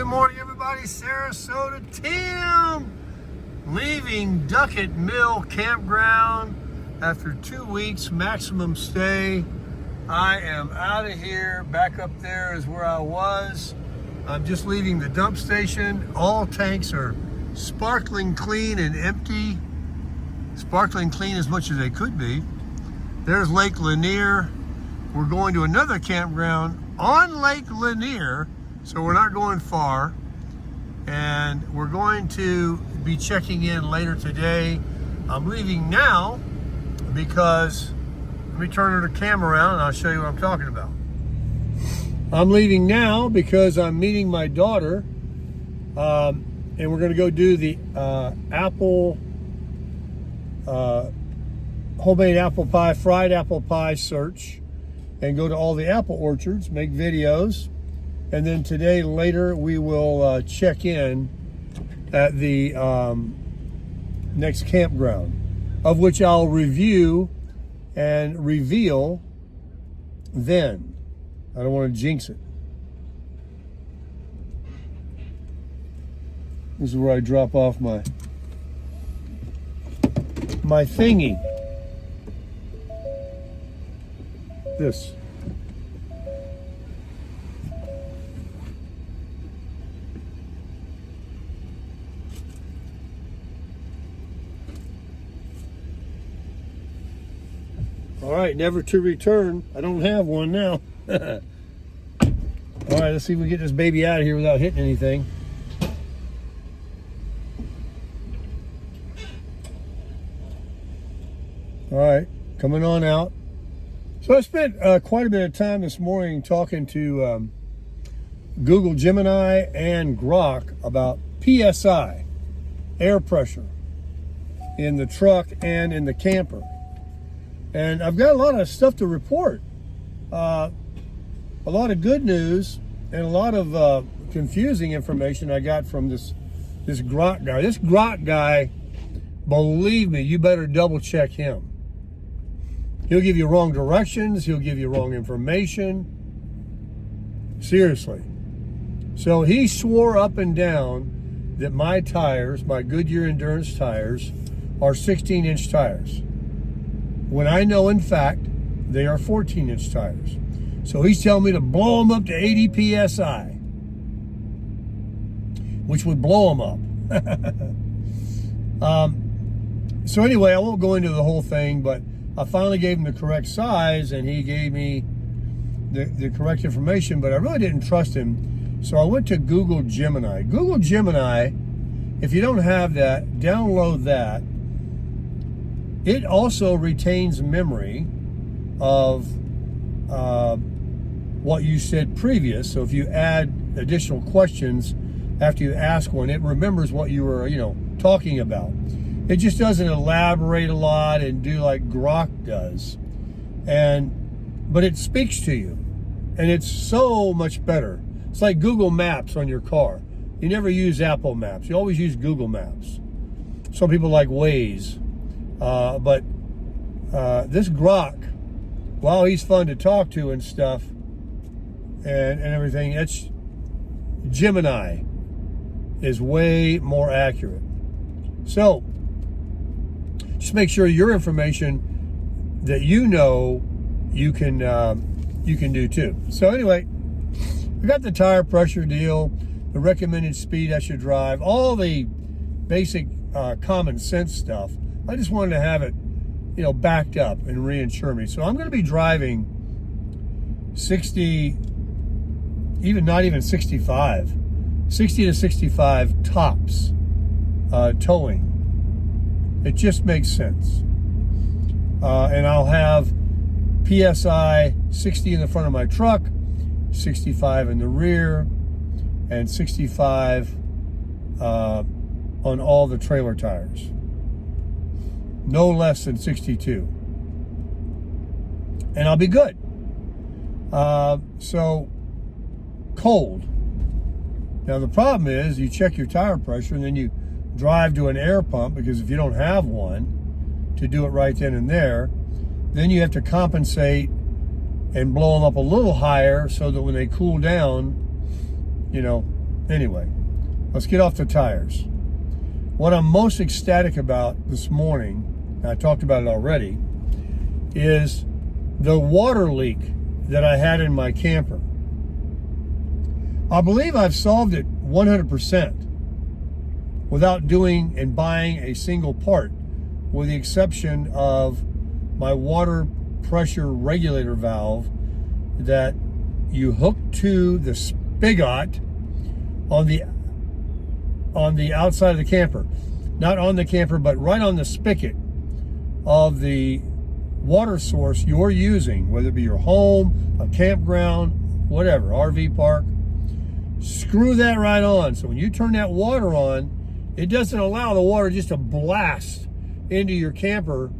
good morning, everybody. Sarasota Tim leaving Duckett Mill Campground after 2 weeks maximum stay. I am out of here. Back up there is where I was. I'm just leaving the dump station. All tanks are sparkling clean and empty. Sparkling clean as much as they could be. There's Lake Lanier. We're going to another campground on Lake Lanier, so we're not going far. And we're going to be checking in later today. I'm leaving now because, let me turn the camera around and I'll show you what I'm talking about. I'm leaving now because I'm meeting my daughter, and we're going to go do the homemade apple pie, fried apple pie search, and go to all the apple orchards, make videos. And then today, later, we will check in at the next campground, of which I'll review and reveal then. I don't want to jinx it. This is where I drop off my thingy. This. All right, never to return. I don't have one now. All right, let's see if we can get this baby out of here without hitting anything. All right, coming on out. So I spent quite a bit of time this morning talking to Google Gemini and Grok about PSI, air pressure, in the truck and in the camper. And I've got a lot of stuff to report. A lot of good news and a lot of confusing information I got from this Grok guy. This Grok guy, believe me, you better double check him. He'll give you wrong directions. He'll give you wrong information. Seriously. So he swore up and down that my tires, my Goodyear Endurance tires, are 16-inch tires, when I know, in fact, they are 14-inch tires. So he's telling me to blow them up to 80 PSI, which would blow them up. So anyway, I won't go into the whole thing, but I finally gave him the correct size, and he gave me the correct information, but I really didn't trust him. So I went to Google Gemini. Google Gemini, if you don't have that, download that. It also retains memory of what you said previous. So if you add additional questions after you ask one, it remembers what you were, talking about. It just doesn't elaborate a lot and do like Grok does. But it speaks to you, and it's so much better. It's like Google Maps on your car. You never use Apple Maps. You always use Google Maps. Some people like Waze. But this Grok, while he's fun to talk to and stuff and everything, it's Gemini is way more accurate. So just make sure your information that you can do too. So anyway, we got the tire pressure deal, the recommended speed I should drive, all the basic common sense stuff. I just wanted to have it, backed up and reinsure me. So I'm going to be driving 60, not even 65, 60 to 65 tops, towing. It just makes sense. And I'll have PSI 60 in the front of my truck, 65 in the rear, and 65 on all the trailer tires. No less than 62. And I'll be good. So, cold. Now the problem is you check your tire pressure and then you drive to an air pump, because if you don't have one to do it right then and there, then you have to compensate and blow them up a little higher so that when they cool down, Anyway, let's get off the tires. What I'm most ecstatic about this morning, and I talked about it already, is the water leak that I had in my camper. I believe I've solved it 100% without doing and buying a single part, with the exception of my water pressure regulator valve that you hook to the spigot on the outside of the camper. Not on the camper, but right on the spigot of the water source you're using, whether it be your home, a campground, whatever, RV park. Screw that right on. So when you turn that water on, it doesn't allow the water just to blast into your camper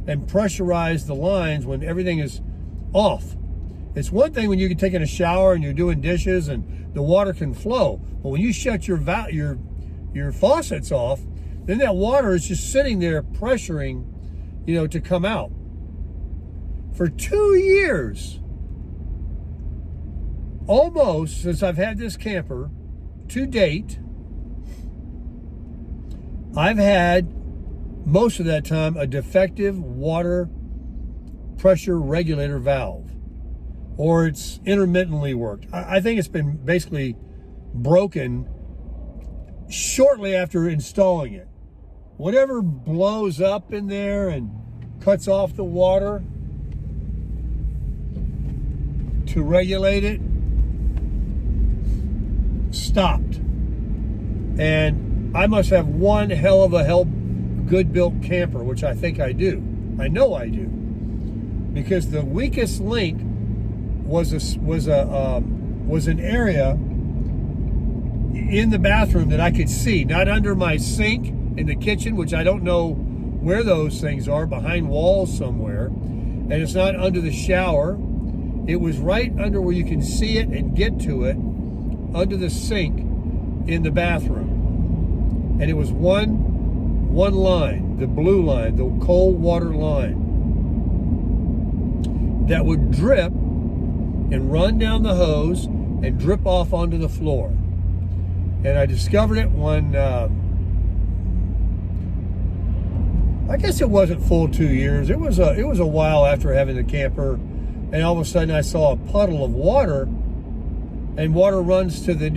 and pressurize the lines when everything is off. It's one thing when you're taking a shower and you're doing dishes and the water can flow, but when you shut your faucets off, then that water is just sitting there pressuring, to come out. For 2 years, almost since I've had this camper, to date, I've had most of that time a defective water pressure regulator valve, or it's intermittently worked. I think it's been basically broken shortly after installing it. Whatever blows up in there and cuts off the water to regulate it stopped. And I must have one hell of a good built camper, which I think I do. I know I do, because the weakest link was an area in the bathroom that I could see, not under my sink in the kitchen, which I don't know where those things are, behind walls somewhere, and it's not under the shower. It was right under where you can see it and get to it, under the sink in the bathroom. And it was one line, the blue line, the cold water line, that would drip and run down the hose and drip off onto the floor. And I discovered it when, I guess it wasn't full 2 years. It was a while after having the camper, and all of a sudden I saw a puddle of water, and water runs to the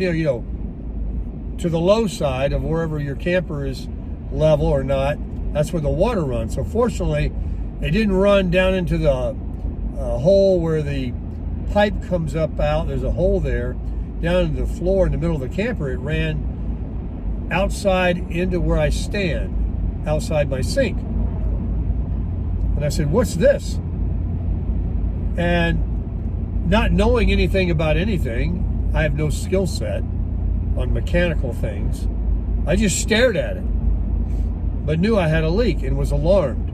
to the low side of wherever your camper is level or not. That's where the water runs. So fortunately, it didn't run down into the hole where the pipe comes up out. There's a hole there down into the floor in the middle of the camper. It ran outside into where I stand, outside my sink. And I said, "What's this?" And not knowing anything about anything, I have no skill set on mechanical things, I just stared at it, but knew I had a leak and was alarmed.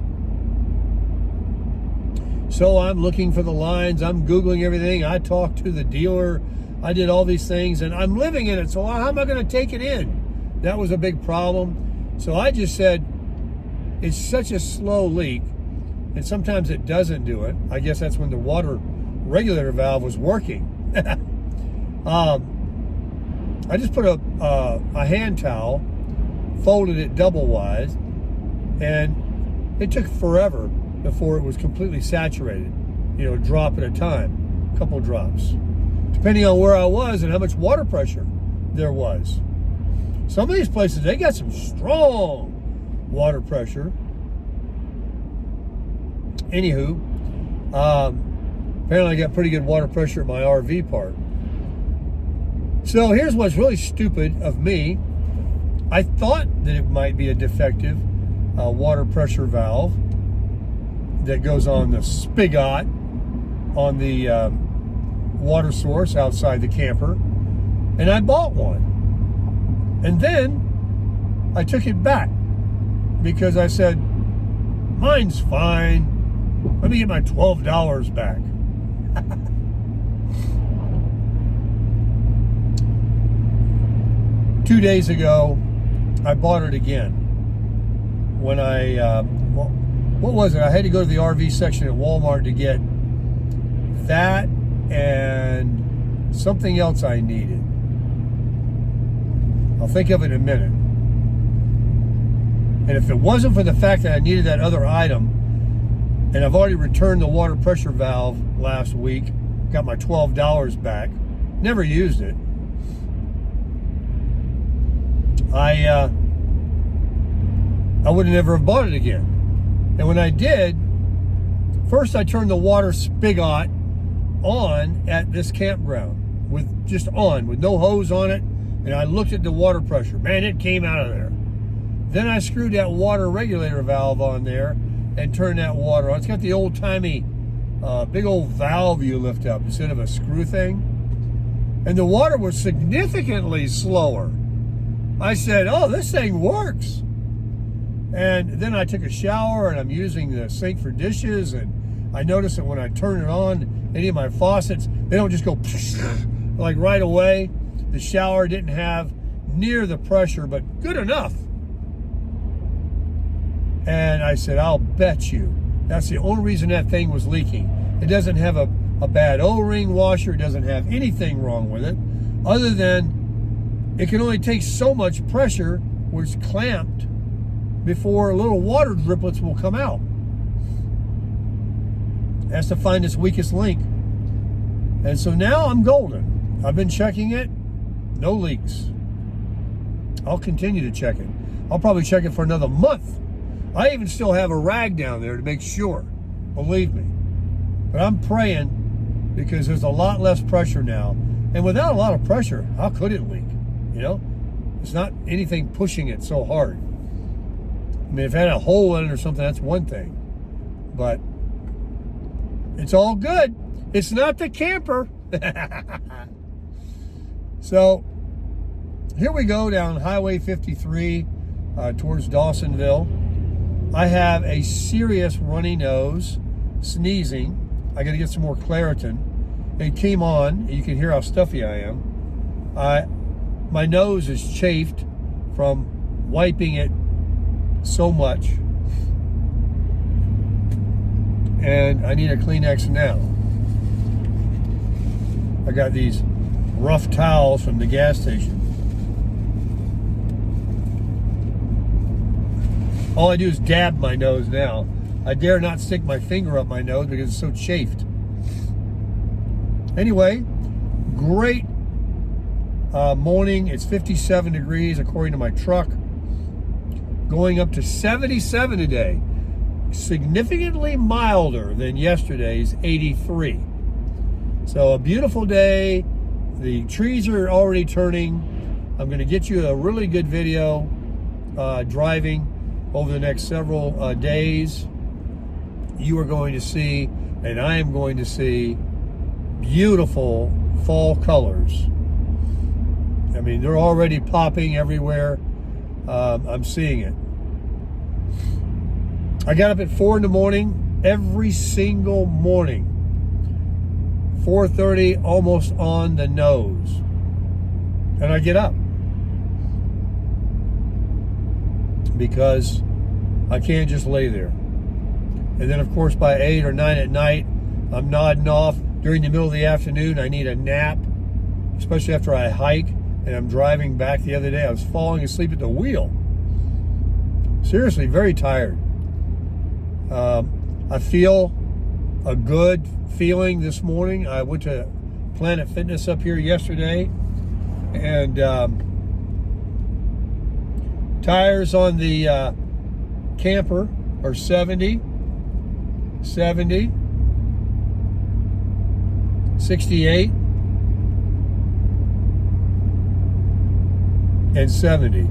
So I'm looking for the lines, I'm Googling everything, I talked to the dealer, I did all these things, and I'm living in it, so how am I going to take it in? That was a big problem. So I just said, it's such a slow leak, and sometimes it doesn't do it. I guess that's when the water regulator valve was working. I just put a hand towel, folded it double wide, and it took forever before it was completely saturated. A drop at a time, a couple drops, depending on where I was and how much water pressure there was. Some of these places, they got some strong water pressure. Anywho, apparently I got pretty good water pressure at my RV park. So here's what's really stupid of me. I thought that it might be a defective water pressure valve that goes on the spigot on the water source outside the camper, and I bought one. And then I took it back because I said, mine's fine. Let me get my $12 back. 2 days ago, I bought it again. When what was it? I had to go to the RV section at Walmart to get that and something else I needed. I'll think of it in a minute. And if it wasn't for the fact that I needed that other item, and I've already returned the water pressure valve last week, got my $12 back, never used it, I would have never have bought it again. And when I did, first I turned the water spigot on at this campground, with no hose on it, and I looked at the water pressure. Man, it came out of there. Then I screwed that water regulator valve on there and turned that water on. It's got the old-timey big old valve you lift up instead of a screw thing. And the water was significantly slower. I said, oh, this thing works. And then I took a shower, and I'm using the sink for dishes, and I noticed that when I turn it on, any of my faucets, they don't just go like right away. The shower didn't have near the pressure, but good enough. And I said, I'll bet you that's the only reason that thing was leaking. It doesn't have a bad O-ring washer. It doesn't have anything wrong with it, other than it can only take so much pressure where it's clamped before little water driplets will come out. It has to find its weakest link. And so now I'm golden. I've been checking it. No leaks. I'll continue to check it. I'll probably check it for another month. I even still have a rag down there to make sure. Believe me. But I'm praying, because there's a lot less pressure now. And without a lot of pressure, how could it leak? You know? It's not anything pushing it so hard. I mean, if it had a hole in it or something, that's one thing. But it's all good. It's not the camper. So here we go down Highway 53 towards Dawsonville. I have a serious runny nose, sneezing. I got to get some more Claritin. It came on. You can hear how stuffy I am. My nose is chafed from wiping it so much. And I need a Kleenex now. I got these rough towels from the gas station. All I do is dab my nose now. I dare not stick my finger up my nose because it's so chafed. Anyway, great morning. It's 57 degrees according to my truck. Going up to 77 today. Significantly milder than yesterday's 83. So a beautiful day. The trees are already turning. I'm going to get you a really good video driving over the next several days. You are going to see, and I am going to see, beautiful fall colors. I mean, they're already popping everywhere. I'm seeing it. I got up at 4 in the morning, every single morning. 4:30, almost on the nose. And I get up. Because I can't just lay there. And then, of course, by 8 or 9 at night, I'm nodding off. During the middle of the afternoon, I need a nap, especially after I hike. And I'm driving back the other day. I was falling asleep at the wheel. Seriously, very tired. I feel a good feeling this morning. I went to Planet Fitness up here yesterday, and tires on the camper are 70, 68, and 70.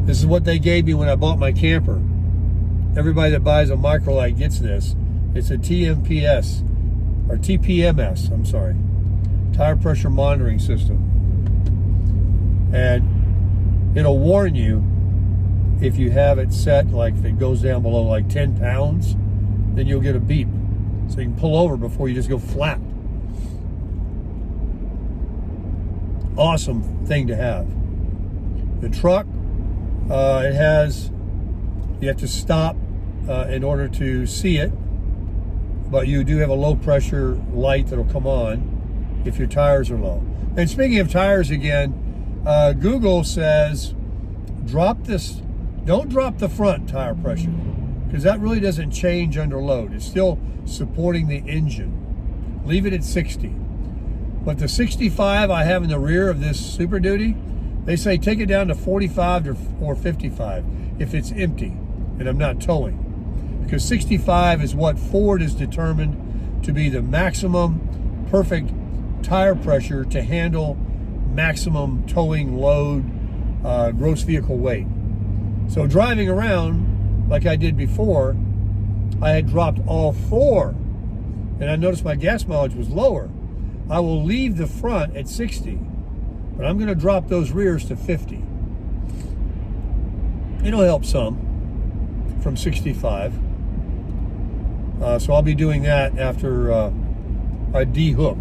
This is what they gave me when I bought my camper. Everybody that buys a Microlite gets this. It's a TMPS, or TPMS, I'm sorry, tire pressure monitoring system. And it'll warn you if you have it set, like if it goes down below like 10 pounds, then you'll get a beep. So you can pull over before you just go flat. Awesome thing to have. The truck, it has, you have to stop in order to see it, but you do have a low pressure light that'll come on if your tires are low. And speaking of tires again, Google says don't drop the front tire pressure, because that really doesn't change under load. It's still supporting the engine. Leave it at 60. But the 65 I have in the rear of this Super Duty, they say take it down to 45 or 55 if it's empty and I'm not towing. Because 65 is what Ford has determined to be the maximum perfect tire pressure to handle maximum towing load, gross vehicle weight. So driving around like I did before, I had dropped all four, and I noticed my gas mileage was lower. I will leave the front at 60, but I'm going to drop those rears to 50. It'll help some from 65. So I'll be doing that after I de-hook.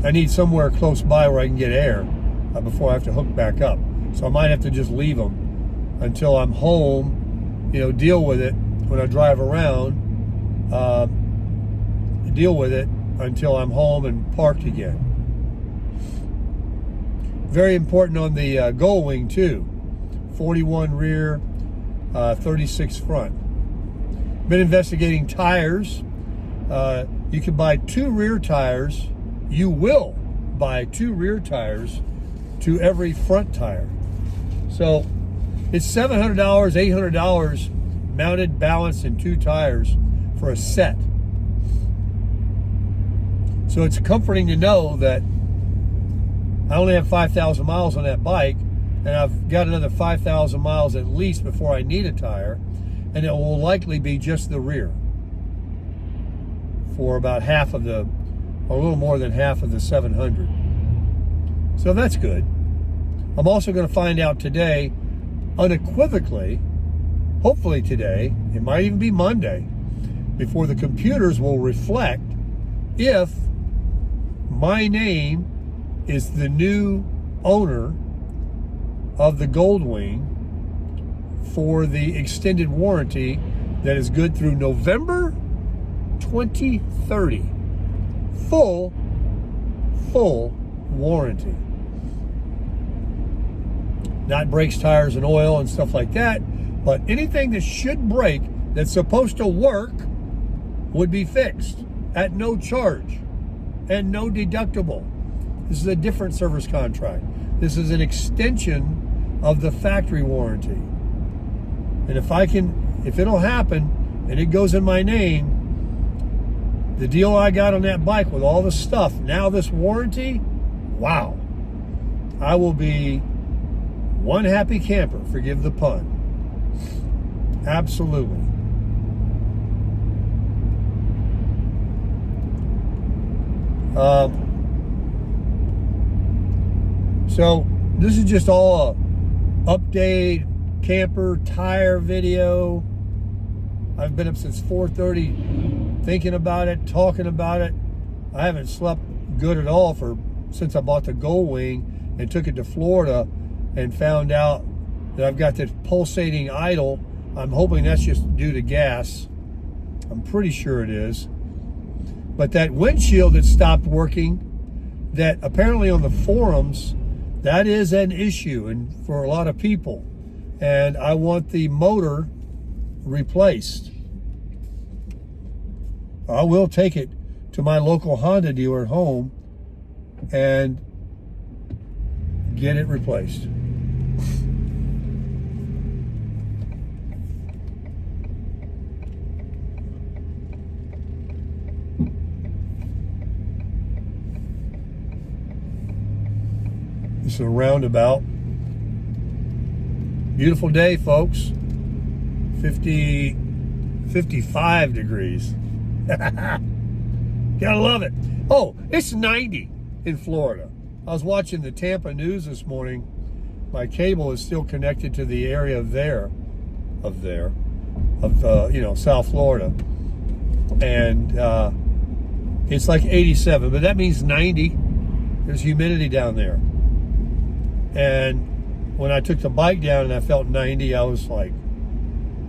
I need somewhere close by where I can get air before I have to hook back up. So I might have to just leave them until I'm home, deal with it when I drive around, deal with it until I'm home and parked again. Very important on the Gull Wing too. 41 rear, 36 front. Been investigating tires. You can buy 2 rear tires. You will buy 2 rear tires to every front tire. So it's $700, $800 mounted, balanced, and 2 tires for a set. So it's comforting to know that I only have 5,000 miles on that bike, and I've got another 5,000 miles at least before I need a tire, and it will likely be just the rear for about a little more than half of the 700. So that's good. I'm also going to find out today, unequivocally, hopefully today, it might even be Monday, before the computers will reflect if my name is the new owner of the Goldwing for the extended warranty that is good through November 2030. Full warranty. Not brakes, tires, and oil and stuff like that, but anything that should break that's supposed to work would be fixed at no charge and no deductible. This is a different service contract. This is an extension of the factory warranty. And if it'll happen and it goes in my name, the deal I got on that bike with all the stuff, now this warranty, wow. I will be one happy camper, forgive the pun. Absolutely. So this is just all a update camper tire video. I've been up since 4:30 thinking about it, talking about it. I haven't slept good at all since I bought the Gull Wing and took it to Florida and found out that I've got this pulsating idle. I'm hoping that's just due to gas. I'm pretty sure it is. But that windshield that stopped working, that apparently on the forums, that is an issue and for a lot of people. And I want the motor replaced. I will take it to my local Honda dealer at home and get it replaced. It's a roundabout. Beautiful day, folks. 55 degrees. Gotta love it. Oh, it's 90 in Florida. I was watching the Tampa news this morning. My cable is still connected to the area of South Florida. And it's like 87, but that means 90. There's humidity down there. And when I took the bike down and I felt 90, I was like,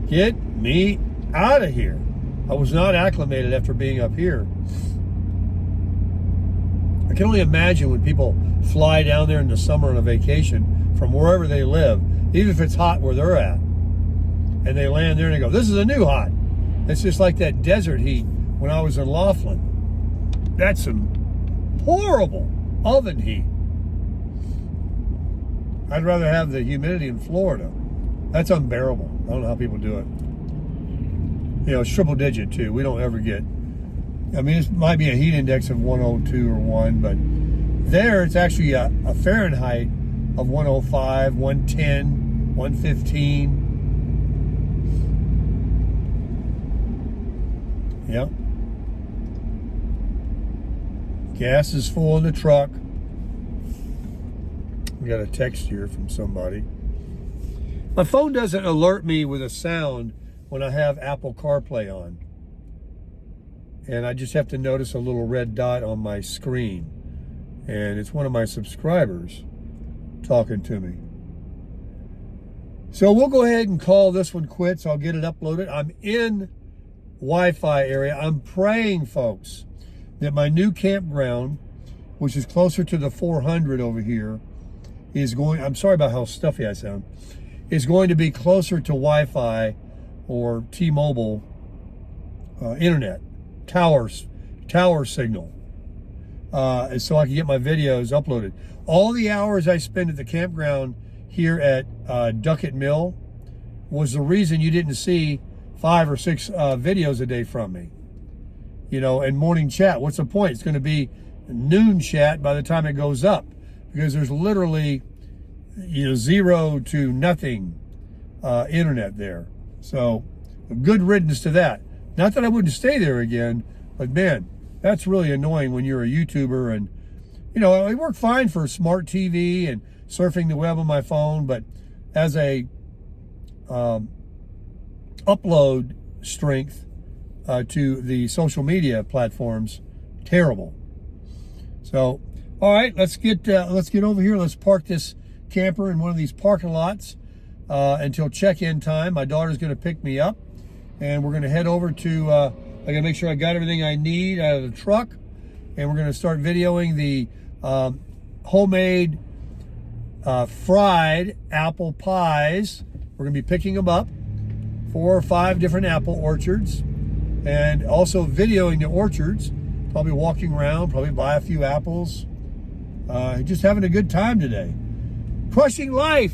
get me out of here. I was not acclimated after being up here. I can only imagine when people fly down there in the summer on a vacation from wherever they live, even if it's hot where they're at, and they land there and they go, this is a new hot. It's just like that desert heat when I was in Laughlin. That's some horrible oven heat. I'd rather have the humidity in Florida. That's unbearable. I don't know how people do it. You know, it's triple digit too. We don't ever get, I mean, it might be a heat index of 102 or 1, but there it's actually a Fahrenheit of 105, 110, 115. Yep. Gas is full in the truck. We got a text here from somebody. My phone doesn't alert me with a sound when I have Apple CarPlay on. And I just have to notice a little red dot on my screen. And it's one of my subscribers talking to me. So we'll go ahead and call this one quits. I'll get it uploaded. I'm in Wi-Fi area. I'm praying, folks, that my new campground, which is closer to the 400 over here, is going, I'm sorry about how stuffy I sound, is going to be closer to Wi-Fi or T-Mobile internet, tower signal, and so I can get my videos uploaded. All the hours I spend at the campground here at Duckett Mill was the reason you didn't see 5 or 6 videos a day from me. You know, and morning chat. What's the point? It's going to be noon chat by the time it goes up, because there's literally, you know, 0 to nothing internet there. So good riddance to that. Not that I wouldn't stay there again, but man, that's really annoying when you're a YouTuber. And you know, I work fine for smart TV and surfing the web on my phone, but as a upload strength to the social media platforms, terrible. So, all right, let's get over here. Let's park this camper in one of these parking lots until check-in time. My daughter's going to pick me up, and we're going to head over to. I got to make sure I got everything I need out of the truck, and we're going to start videoing the homemade fried apple pies. We're going to be picking them up. 4 or 5 different apple orchards, and also videoing the orchards, probably walking around, probably buy a few apples, just having a good time today. Crushing life.